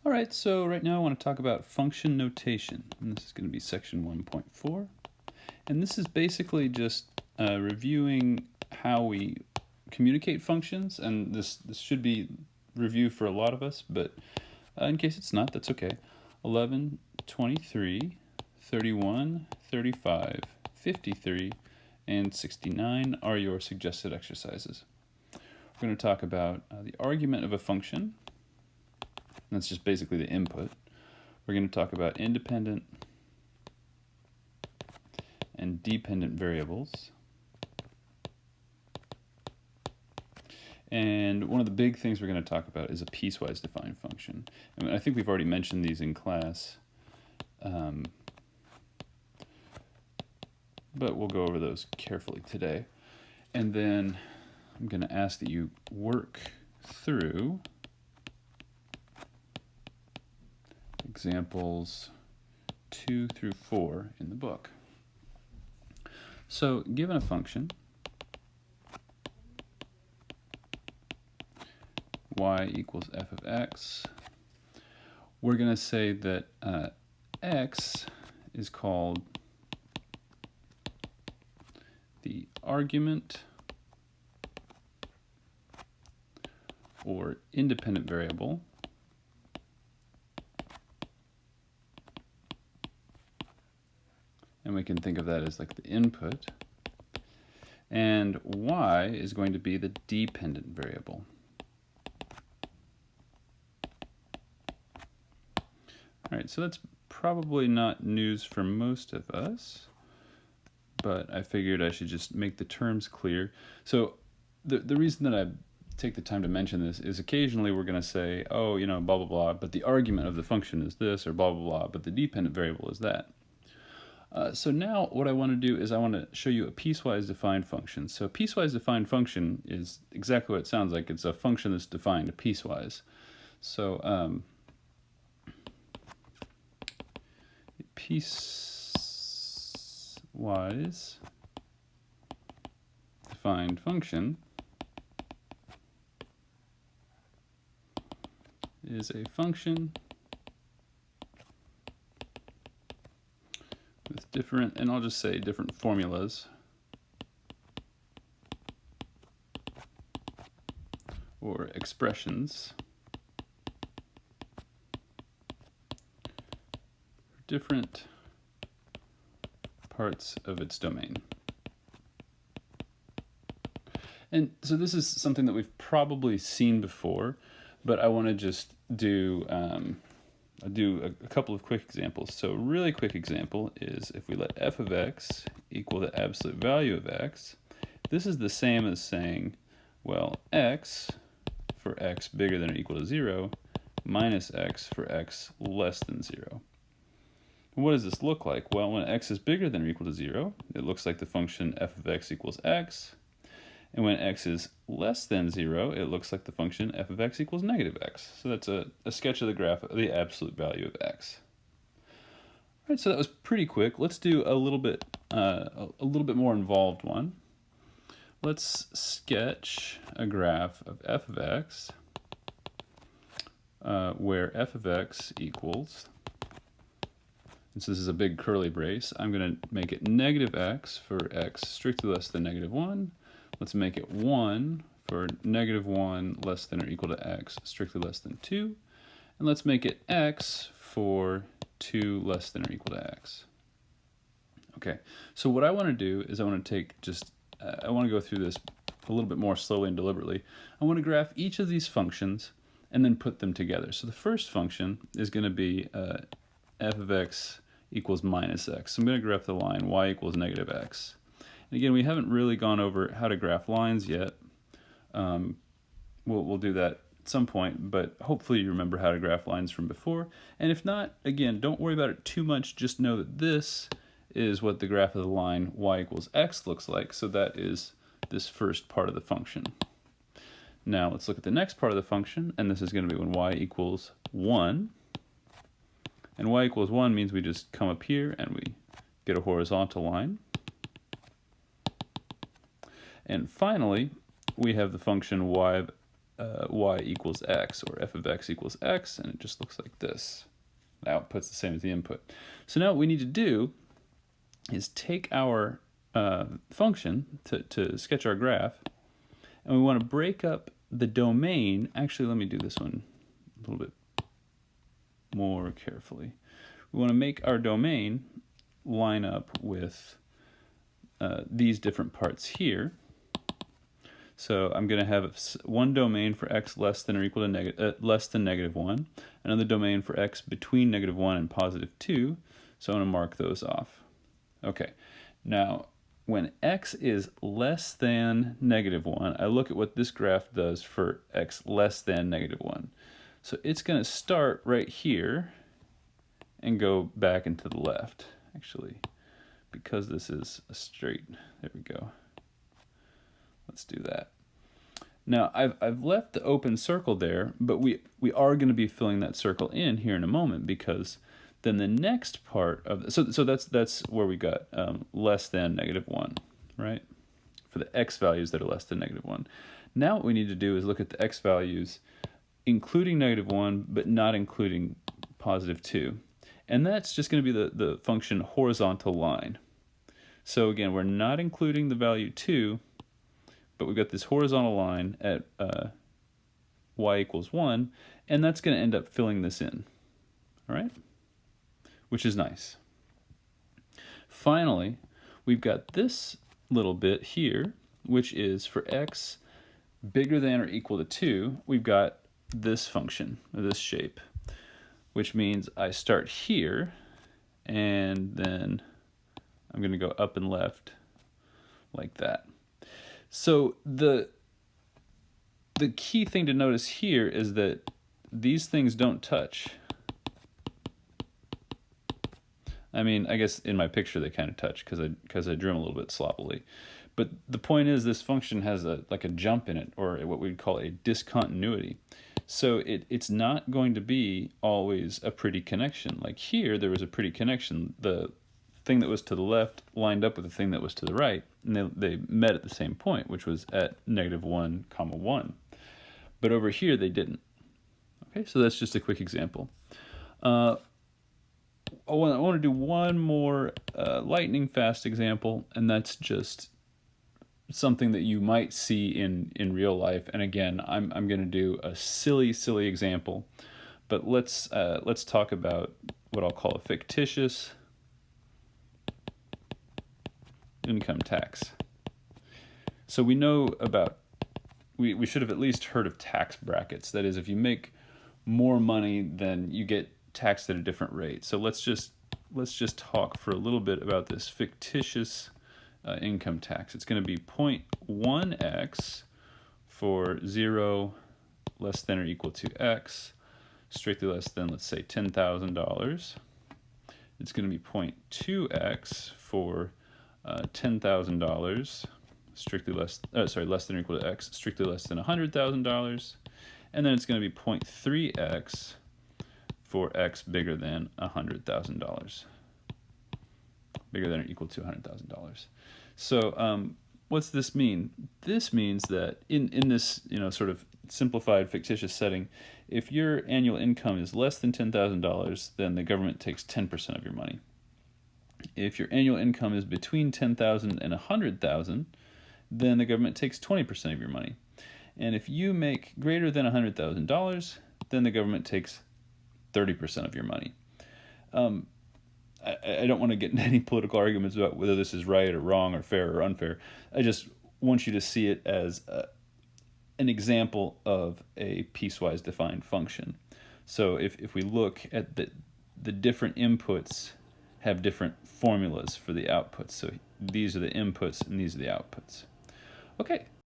All right, so right now I want to talk about function notation, and this is going to be section 1.4. And this is basically just reviewing how we communicate functions, and this should be review for a lot of us, but in case it's not, that's okay. 11, 23, 31, 35, 53, and 69 are your suggested exercises. We're going to talk about the argument of a function. That's just basically the input. We're going to talk about independent and dependent variables. And one of the big things we're going to talk about is a piecewise defined function. I mean, I think we've already mentioned these in class, but we'll go over those carefully today. And then I'm going to ask that you work through examples 2 through 4 in the book. So given a function, y equals f of x, we're going to say that x is called the argument or independent variable and we can think of that as like the input, and y is going to be the dependent variable. All right, so that's probably not news for most of us, but I figured I should just make the terms clear. So the reason that I take the time to mention this is occasionally we're going to say, oh, you know, blah, blah, blah, but the argument of the function is this, or blah, blah, blah, but the dependent variable is that. So now what I want to do is I want to show you a piecewise defined function. So a piecewise defined function is exactly what it sounds like. It's a function that's defined piecewise. So piecewise defined function is a function with different, and I'll just say different formulas or expressions for different parts of its domain. And so this is something that we've probably seen before, but I want to just do a couple of quick examples. So a really quick example is if we let f of x equal the absolute value of x, this is the same as saying, well, x for x bigger than or equal to 0 minus x for x less than 0. And what does this look like? Well, when x is bigger than or equal to 0, it looks like the function f of x equals x. And when x is less than 0, it looks like the function f of x equals negative x. So that's a sketch of the graph of the absolute value of x. All right, so that was pretty quick. Let's do a little bit more involved one. Let's sketch a graph of f of x where f of x equals, and so this is a big curly brace, I'm going to make it negative x for x strictly less than negative 1. Let's make it 1 for negative 1 less than or equal to x strictly less than 2. And let's make it x for 2 less than or equal to x. Okay, so what I want to do is I want to take I want to go through this a little bit more slowly and deliberately. I want to graph each of these functions and then put them together. So the first function is going to be f of x equals minus x. So I'm going to graph the line y equals negative x. And again, we haven't really gone over how to graph lines yet. We'll do that at some point, but hopefully you remember how to graph lines from before. And if not, again, don't worry about it too much. Just know that this is what the graph of the line y equals x looks like. So that is this first part of the function. Now let's look at the next part of the function, and this is going to be when y equals 1. And y equals 1 means we just come up here and we get a horizontal line. And finally, we have the function y of y equals x, or f of x equals x, and it just looks like this. The output's the same as the input. So now what we need to do is take our function to sketch our graph, and we want to break up the domain. Actually, let me do this one a little bit more carefully. We want to make our domain line up with these different parts here. So I'm going to have one domain for x less than or equal to less than -1, another domain for x between -1 and +2. So I'm going to mark those off. Okay, now when x is less than -1, I look at what this graph does for x less than -1. So it's going to start right here and go back and to the left. Actually, because this is a straight, there we go. Let's do that. Now I've left the open circle there, but we are going to be filling that circle in here in a moment, because then the next part of so that's where we got less than -1, right? For the x values that are less than -1. Now what we need to do is look at the x values including -1, but not including +2, and that's just going to be the function horizontal line. So again, we're not including the value 2, but we've got this horizontal line at y equals 1, and that's going to end up filling this in, all right? Which is nice. Finally, we've got this little bit here, which is for x bigger than or equal to 2, we've got this function, or this shape, which means I start here, and then I'm going to go up and left like that. So the key thing to notice here is that these things don't touch. I mean, I guess in my picture they kind of touch because I drew them a little bit sloppily. But the point is, this function has like a jump in it, or what we'd call a discontinuity. So it's not going to be always a pretty connection. Like here, there was a pretty connection. The thing that was to the left lined up with the thing that was to the right, and they met at the same point, which was at -1, 1. But over here, they didn't. Okay, so that's just a quick example. I want to do one more lightning fast example, and that's just something that you might see in real life. And again, I'm going to do a silly example, but let's talk about what I'll call a fictitious income tax. So we know about, we should have at least heard of tax brackets. That is, if you make more money, then you get taxed at a different rate. So let's just talk for a little bit about this fictitious income tax. It's going to be 0.1x for 0 less than or equal to x, strictly less than, let's say, $10,000. It's going to be 0.2x for $10,000, strictly less than or equal to x, strictly less than $100,000, and then it's going to be 0.3x for x bigger than $100,000, bigger than or equal to $100,000. So what's this mean? This means that in this sort of simplified fictitious setting, if your annual income is less than $10,000, then the government takes 10% of your money. If your annual income is between $10,000 and $100,000, then the government takes 20% of your money. And if you make greater than $100,000, then the government takes 30% of your money. I don't want to get into any political arguments about whether this is right or wrong or fair or unfair. I just want you to see it as an example of a piecewise defined function. So if we look at the different inputs have different formulas for the outputs. So these are the inputs and these are the outputs. Okay.